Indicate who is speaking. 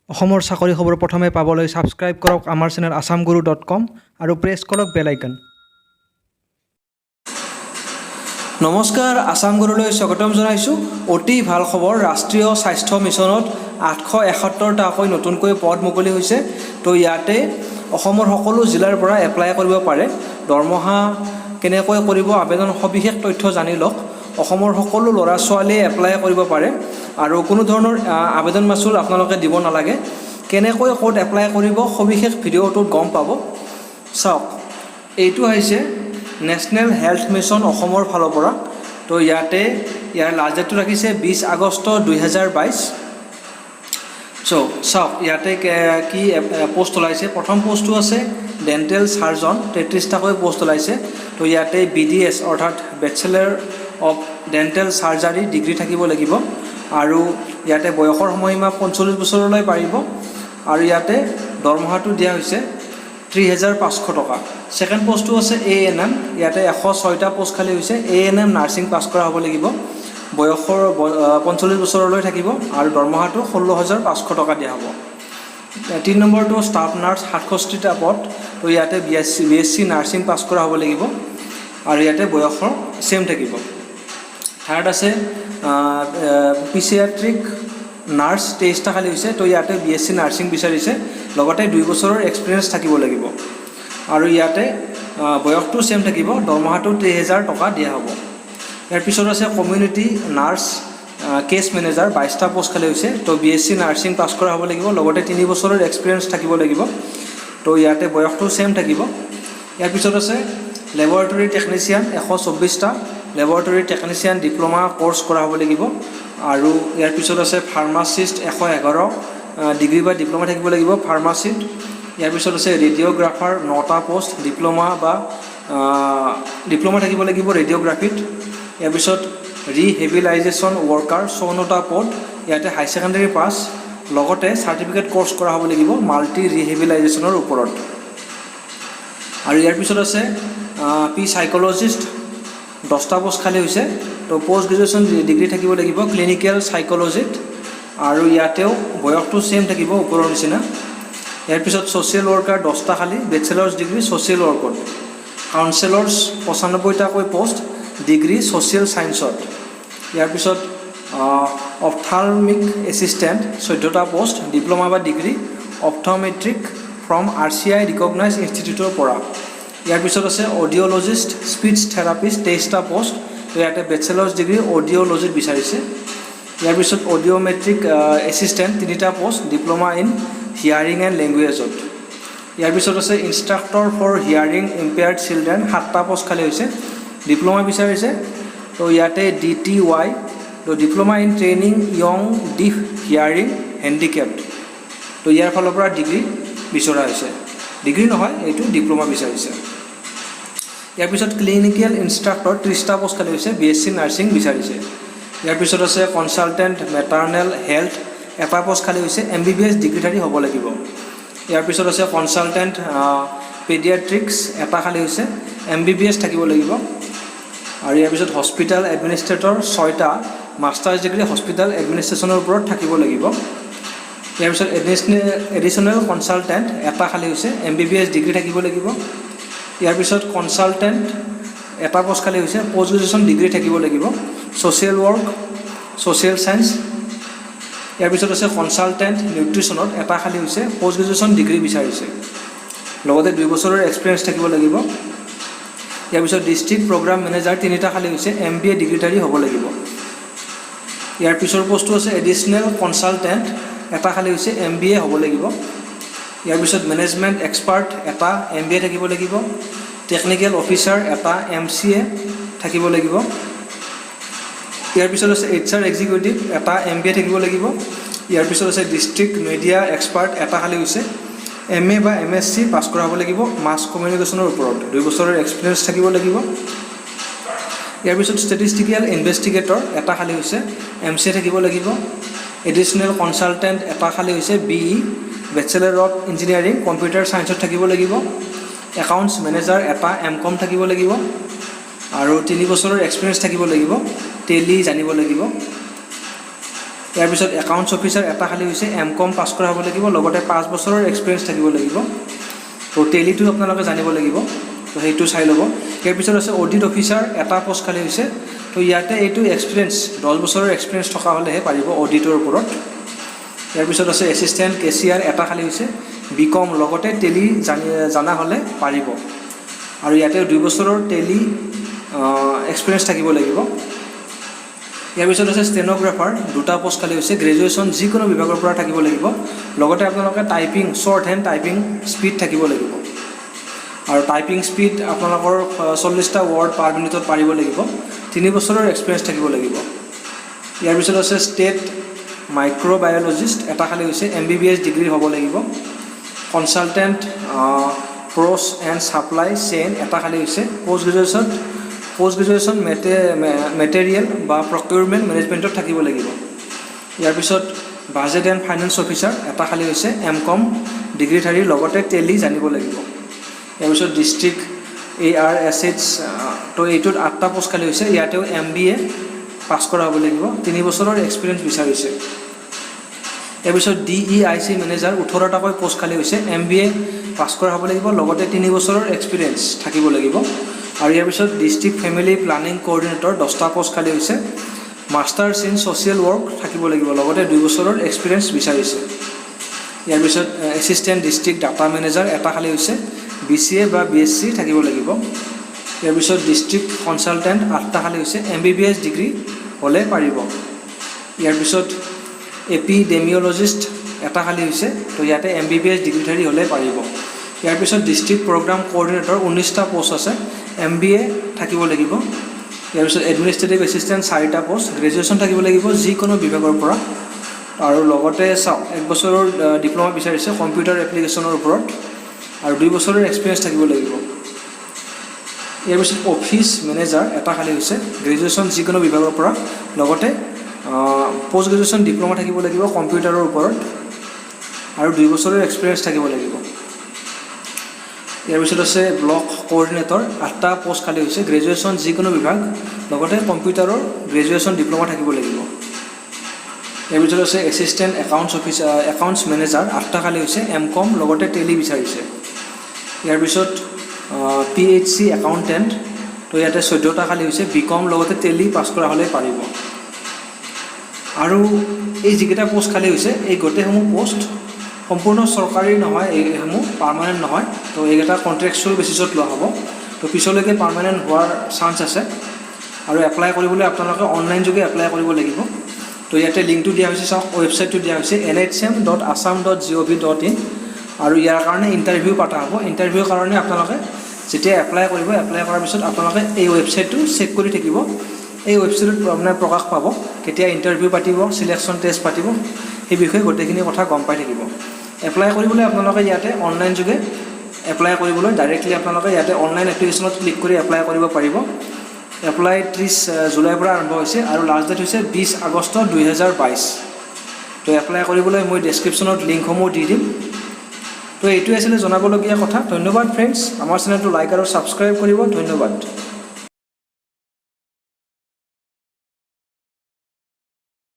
Speaker 1: অসমৰ চাকৰি খবৰ প্ৰথমে পাবলৈ সাবস্ক্ৰাইব কৰক আমাৰ চেনেল assamguru.com আৰু প্ৰেছ কৰক বেল আইকন। নমস্কাৰ, আসাম গুৰুলৈ স্বাগতম জনাইছোঁ। অতি ভাল খবৰ, ৰাষ্ট্ৰীয় স্বাস্থ্য মিছনত 871টাকৈ নতুনকৈ পদ মুকলি হৈছে। তো ইয়াতে অসমৰ সকলো জিলাৰ পৰা এপ্লাই কৰিব পাৰে। দৰমহা কেনেকৈ কৰিব, আবেদন সবিশেষ তথ্য জানি লওক। অসমৰ সকলো ল'ৰা ছোৱালীয়ে এপ্লাই কৰিব পাৰে আৰু কোনো ধৰণৰ আবেদন মাচুল আপোনালোকে দিব নালাগে। কেনেকৈ ক'ত এপ্লাই কৰিব সবিশেষ ভিডিঅ'টোত গম পাব। চাওক, এইটো হৈছে নেশ্যনেল হেল্থ মিছন অসমৰ ফালৰ পৰা। তো ইয়াতে ইয়াৰ লাষ্ট ডেটটো ৰাখিছে 20 আগষ্ট 2022। চাওক ইয়াতে কি পোষ্ট ওলাইছে। প্ৰথম পোষ্টটো আছে ডেণ্টেল চাৰ্জন, 33টাকৈ পোষ্ট ওলাইছে। তো ইয়াতে BDS অৰ্থাৎ bachelor of dental surgery degree থাকিব লাগিব আৰু ইয়াতে বয়সৰ সময়সীমা 45 বছৰলৈ পাৰিব আৰু ইয়াতে দৰমহাটো দিয়া হৈছে 30,500 টকা। ছেকেণ্ড পোষ্টটো আছে ANM, ইয়াতে 106টা পোষ্ট খালী হৈছে। ANM নাৰ্ছিং পাছ কৰা হ'ব লাগিব, বয়সৰ 45 বছৰলৈ থাকিব আৰু দৰমহাটো 16,500 টকা দিয়া হ'ব। 3 নম্বৰটো ষ্টাফ নাৰ্ছ, 67টা পদ। তো ইয়াতে BSc নাৰ্ছিং পাছ কৰা হ'ব লাগিব আৰু ইয়াতে বয়সৰ ছেম থাকিব। থাৰ্ড আছে পিচিয়াট্ৰিক নাৰ্ছ, 23টা খালী হৈছে। তো ইয়াতে BSc নাৰ্ছিং বিচাৰিছে, লগতে 2 বছৰৰ এক্সপিৰিয়েঞ্চ থাকিব লাগিব আৰু ইয়াতে বয়সটো ছেম থাকিব, দৰমহাটো 30,000 টকা দিয়া হ'ব। ইয়াৰ পিছত আছে কমিউনিটি নাৰ্ছ কেছ মেনেজাৰ, 22টা পোষ্ট খালী হৈছে। তো BSc নাৰ্ছিং পাছ কৰা হ'ব লাগিব, লগতে 3 বছৰৰ এক্সপিৰিয়েঞ্চ থাকিব লাগিব। তো ইয়াতে বয়সটো ছেম থাকিব। ইয়াৰ পিছত আছে লেবৰেটৰী টেকনিচিয়ান, 124টা লেবৰেটৰী টেকনিচিয়ান ডিপ্ল'মা ক'ৰ্চ কৰা হ'ব লাগিব আৰু ইয়াৰ পিছত আছে ফাৰ্মাচিষ্ট, 111 ডিগ্ৰী বা ডিপ্ল'মা থাকিব লাগিব ফাৰ্মাচিষ্ট। ইয়াৰ পিছত আছে ৰেডিঅ'গ্ৰাফাৰ, 9টা পোষ্ট, ডিপ্ল'মা থাকিব লাগিব ৰেডিঅ'গ্ৰাফিত। ইয়াৰ পিছত ৰিহেবিলাইজেশ্যন ৱৰ্কাৰ, 54টা পদ, ইয়াতে হাই ছেকেণ্ডেৰী পাছ, লগতে চাৰ্টিফিকেট ক'ৰ্চ কৰা হ'ব লাগিব মাল্টি ৰিহেবিলাইজেশ্যনৰ ওপৰত। আৰু ইয়াৰ পিছত আছে চাইক'লজিষ্ট, 10টা পোষ্ট খালী হৈছে। তো পষ্ট গ্ৰেজুৱেশ্যন ডিগ্ৰী থাকিব লাগিব ক্লিনিকেল চাইক'লজিত আৰু ইয়াতেও বয়সটো ছেম থাকিব ওপৰৰ নিচিনা। ইয়াৰ পিছত ছ'চিয়েল ৱৰ্কাৰ, 10টা খালী, বেচেলাৰ্ছ ডিগ্ৰী ছ'চিয়েল ৱৰ্কত। কাউন্সেলৰ্ছ 95টাকৈ পোষ্ট, ডিগ্ৰী ছ'চিয়েল ছায়েন্সত। ইয়াৰ পিছত অপথালমিক এছিষ্টেণ্ট, 14টা পোষ্ট, ডিপ্ল'মা বা degree optometric from RCI recognise ইনষ্টিটিউটৰ পৰা। ইয়াৰ পিছত আছে অডিঅ'লজিষ্ট স্পীচ থেৰাপিষ্ট, 23টা পোষ্ট। তো ইয়াতে বেচেলাৰ্ছ ডিগ্ৰী অডিঅ'লজিত বিচাৰিছে। ইয়াৰ পিছত অডিঅ'মেট্ৰিক এছিষ্টেণ্ট, 3টা post, diploma in hearing and লেংগুৱেজত। ইয়াৰ পিছত আছে instructor for hearing impaired children, 7টা পোষ্ট খালী হৈছে, ডিপ্ল'মা বিচাৰিছে। তো ইয়াতে DTY, তো diploma in training young deaf hearing handicapped. তো ইয়াৰ ফালৰ পৰা ডিগ্ৰী বিচৰা হৈছে, ডিগ্ৰী নহয় এইটো ডিপ্ল'মা বিচাৰিছে। ইয়াৰ পিছত ক্লিনিকেল ইনষ্ট্ৰাক্টৰ, 30টা পোষ্ট খালী হৈছে, BSc নাৰ্ছিং বিচাৰিছে। ইয়াৰ পিছত আছে কনচালটেণ্ট মেটাৰ্নেল হেল্থ, 1টা পোষ্ট খালী হৈছে, MBBS ডিগ্ৰীধাৰী হ'ব লাগিব। ইয়াৰ পিছত আছে কনচালটেণ্ট পেডিয়াট্ৰিক্স, 1টা খালী হৈছে, MBBS থাকিব লাগিব। আৰু ইয়াৰ পিছত হস্পিটেল এডমিনিষ্ট্ৰেটৰ, 6টা, মাষ্টাৰ্ছ ডিগ্ৰী হস্পিটেল এডমিনিষ্ট্ৰেশ্যনৰ ওপৰত থাকিব লাগিব। ইয়াৰ পিছত এডিশ্যনেল কনচালটেণ্ট, 1টা খালী হৈছে, MBBS ডিগ্ৰী থাকিব লাগিব। ইয়াৰ পিছত কনচালটেণ্ট, 1টা পোষ্ট খালী হৈছে, পষ্ট গ্ৰেজুৱেশ্যন ডিগ্ৰী থাকিব লাগিব, ছ'চিয়েল ৱৰ্ক ছ'চিয়েল ছায়েন্স। ইয়াৰ পিছত আছে কনচালটেণ্ট নিউট্ৰিশ্যনত, 1টা খালী হৈছে, পষ্ট গ্ৰেজুৱেশ্যন ডিগ্ৰী বিচাৰিছে, লগতে 2 বছৰৰ এক্সপিৰিয়েঞ্চ থাকিব লাগিব। ইয়াৰ পিছত ডিষ্ট্ৰিক্ট প্ৰগ্ৰাম মেনেজাৰ, 3টা খালী হৈছে, MBA ডিগ্ৰীধাৰী হ'ব লাগিব। ইয়াৰ পিছৰ পোষ্টটো আছে এডিশ্যনেল কনচালটেণ্ট, 1টা খালী হৈছে, MBA হ'ব লাগিব। ইয়াৰ পিছত মেনেজমেণ্ট এক্সপাৰ্ট, 1টা, MBA থাকিব লাগিব। টেকনিকেল অফিচাৰ, 1টা, MCA থাকিব লাগিব। ইয়াৰ পিছত আছে HR এক্সিকিউটিভ, 1টা, MBA থাকিব লাগিব। ইয়াৰ পিছত আছে ডিষ্ট্ৰিক্ট মিডিয়া এক্সপাৰ্ট, 1টা খালী হৈছে, MA বা MSc পাছ কৰা হ'ব লাগিব মাছ কমিউনিকেশ্যনৰ ওপৰত, 2 বছৰৰ এক্সপিৰিয়েঞ্চ থাকিব লাগিব। ইয়াৰ পিছত ষ্টেটিষ্টিকেল ইনভেষ্টিগেটৰ, 1টা খালী হৈছে, MCA থাকিব লাগিব। এডিশ্যনেল কনচালটেণ্ট, 1টা খালী হৈছে, BE bachelor of engineering computer ছায়েন্সত থাকিব লাগিব। একাউণ্টছ মেনেজাৰ, 1টা, MCOM থাকিব লাগিব আৰু 3 বছৰৰ এক্সপিৰিয়েঞ্চ থাকিব লাগিব, টেলি জানিব লাগিব। ইয়াৰ পিছত একাউণ্টছ অফিচাৰ এটা খালী হৈছে M.Com পাছ কৰা হ'ব লাগিব, লগতে 5 বছৰৰ এক্সপিৰিয়েঞ্চ থাকিব লাগিব। তো টেলিটো আপোনালোকে জানিব লাগিব, তো সেইটো চাই ল'ব। ইয়াৰ পিছত আছে অডিট অফিচাৰ এটা পোষ্ট খালী হৈছে। তো ইয়াতে এইটো এক্সপিৰিয়েঞ্চ 10 বছৰৰ এক্সপিৰিয়েঞ্চ থকা হ'লেহে পাৰিব অডিটৰ ওপৰত। ইয়াৰ পিছত আছে এছিষ্টেণ্ট কেচিয়াৰ এটা খালী হৈছে, B.Com লগতে টেলি জানা হ'লে পাৰিব। আৰু ইয়াতে 2 বছৰৰ টেলি এক্সপিৰিয়েঞ্চ থাকিব লাগিব। ইয়াৰ পিছত আছে ষ্টেন'গ্ৰাফাৰ দুটা পোষ্ট খালী হৈছে, গ্ৰেজুৱেশ্যন যিকোনো বিভাগৰ পৰা থাকিব লাগিব, লগতে আপোনালোকে typing short hand typing speed থাকিব লাগিব। আৰু টাইপিং স্পীড আপোনালোকৰ 40টা ৱৰ্ড পাৰ মিনিটত পাৰিব লাগিব, 3 বছৰৰ এক্সপিৰিয়েঞ্চ থাকিব লাগিব। ইয়াৰ পিছত আছে ষ্টেট মাইক্ৰ'বায়'লজিষ্ট এটা খালী হৈছে, MBBS ডিগ্ৰী হ'ব লাগিব। কনচালটেণ্ট প্ৰ'চ এণ্ড ছাপ্লাই চেইন এটা খালী হৈছে, পোষ্ট গ্ৰেজুৱেশ্যন মেটেৰিয়েল বা প্ৰকিউৰমেণ্ট মেনেজমেণ্টত থাকিব লাগিব। ইয়াৰ পিছত বাজেট এণ্ড ফাইনেন্স অফিচাৰ এটা খালী হৈছে, M.Com ডিগ্ৰীধাৰীৰ লগতে টেলি জানিব লাগিব। ইয়াৰ পিছত ডিষ্ট্ৰিক্ট ARSH তো এইটোত 8টা পোষ্ট খালী হৈছে, ইয়াতেও MBA পাছ কৰা হ'ব লাগিব, 3 বছৰৰ এক্সপিৰিয়েঞ্চ বিচাৰিছে। ইয়াৰ পিছত DEIC মেনেজাৰ 18টাকৈ পোষ্ট খালী হৈছে, MBA পাছ কৰা হ'ব লাগিব, লগতে 3 বছৰৰ এক্সপিৰিয়েঞ্চ থাকিব লাগিব। আৰু ইয়াৰ পিছত ডিষ্ট্ৰিক্ট ফেমিলি প্লানিং কোঅৰ্ডিনেটৰ 10টা পোষ্ট খালী হৈছে, মাষ্টাৰ্ছ ইন ছ'চিয়েল ৱৰ্ক থাকিব লাগিব, লগতে 2 বছৰৰ এক্সপিৰিয়েঞ্চ বিচাৰিছে। ইয়াৰ পিছত এছিষ্টেণ্ট ডিষ্ট্ৰিক্ট ডাটা মেনেজাৰ এটা খালী হৈছে, BCA বা BSc থাকিব লাগিব। ইয়াৰ পিছত ডিষ্ট্ৰিক্ট কনচালটেণ্ট 8টা খালী হৈছে, MBBS ডিগ্ৰী হ'লে পাৰিব। ইয়াৰ পিছত এপিডেমিঅলজিষ্ট এটা খালী হৈছে, তো ইয়াতে MBBS ডিগ্ৰীধাৰী হ'লে পাৰিব। ইয়াৰ পিছত ডিষ্ট্ৰিক্ট প্ৰগ্ৰাম কোঅৰ্ডিনেটৰ 19টা পোষ্ট আছে, MBA থাকিব লাগিব। ইয়াৰ পিছত এডমিনিষ্ট্ৰেটিভ এছিষ্টেণ্ট 4টা পোষ্ট, গ্ৰেজুৱেশ্যন থাকিব লাগিব যিকোনো বিভাগৰ পৰা। আৰু লগতে চাওক 1 বছৰৰ ডিপ্ল'মা বিচাৰিছে কম্পিউটাৰ এপ্লিকেশ্যনৰ ওপৰত, আৰু 2 বছৰৰ এক্সপিৰিয়েঞ্চ থাকিব লাগিব। ইয়াৰ পিছত অফিচ মেনেজাৰ এটা খালী হৈছে, গ্ৰেজুৱেশ্যন যিকোনো বিভাগৰ পৰা, লগতে পষ্ট গ্ৰেজুৱেশ্যন ডিপ্ল'মা থাকিব লাগিব কম্পিউটাৰৰ ওপৰত, আৰু 2 বছৰৰ এক্সপিৰিয়েঞ্চ থাকিব লাগিব। ইয়াৰ পিছত আছে ব্লক কোঅৰ্ডিনেটৰ 8টা পোষ্ট খালী হৈছে, গ্ৰেজুৱেশ্যন যিকোনো বিভাগ, লগতে কম্পিউটাৰৰ গ্ৰেজুৱেশ্যন ডিপ্ল'মা থাকিব লাগিব। ইয়াৰ পিছত আছে এছিষ্টেণ্ট একাউণ্টছ মেনেজাৰ 8টা খালী হৈছে, M.Com লগতে টেলি বিচাৰিছে। ইয়াৰ পিছত PHC একাউণ্টেণ্ট, তো ইয়াতে 14টা খালী হৈছে, B.Com লগতে টেলি পাছ কৰা হ'লে পাৰিব। আৰু এই যিকেইটা পোষ্ট খালী হৈছে এই গোটেইসমূহ পোষ্ট সম্পূৰ্ণ চৰকাৰী নহয়, এইসমূহ পাৰ্মানেণ্ট নহয়, তো এইকেইটা কণ্ট্ৰেকচুৱেল বেচিছত লোৱা হ'ব। তো পিছলৈকে পাৰ্মানেণ্ট হোৱাৰ চান্স আছে। আৰু এপ্লাই কৰিবলৈ আপোনালোকে অনলাইন যোগে এপ্লাই কৰিব লাগিব। তো ইয়াতে লিংকটো দিয়া হৈছে, চাওক ৱেবছাইটটো দিয়া হৈছে nhsm.assam.gov.in, আৰু ইয়াৰ কাৰণে ইণ্টাৰভিউ পতা হ'ব। ইণ্টাৰভিউৰ কাৰণে আপোনালোকে যেতিয়া এপ্লাই কৰিব, এপ্লাই কৰাৰ পিছত আপোনালোকে এই ৱেবছাইটটো চেক কৰি থাকিব। এই ৱেবছাইটত মানে প্ৰকাশ পাব কেতিয়া ইণ্টাৰভিউ পাতিব, চিলেকশ্যন টেষ্ট পাতিব, সেই বিষয়ে গোটেইখিনি কথা গম পাই থাকিব। এপ্লাই কৰিবলৈ আপোনালোকে ইয়াতে অনলাইন যোগে এপ্লাই কৰিবলৈ ডাইৰেক্টলি আপোনালোকে ইয়াতে অনলাইন এপ্লিকেশ্যনত ক্লিক কৰি এপ্লাই কৰিব পাৰিব। এপ্লাই 30 জুলাইৰ পৰা আৰম্ভ হৈছে, আৰু লাষ্ট ডেট হৈছে 20 আগষ্ট 2022। তো এপ্লাই কৰিবলৈ মই ডেছক্ৰিপশ্যনত লিংকসমূহ দি দিম। তো এইটোৱে আছিলে জনাবলগীয়া কথা। ধন্যবাদ ফ্ৰেণ্ডছ, আমাৰ চেনেলটো লাইক আৰু ছাবস্ক্ৰাইব কৰিব। ধন্যবাদ।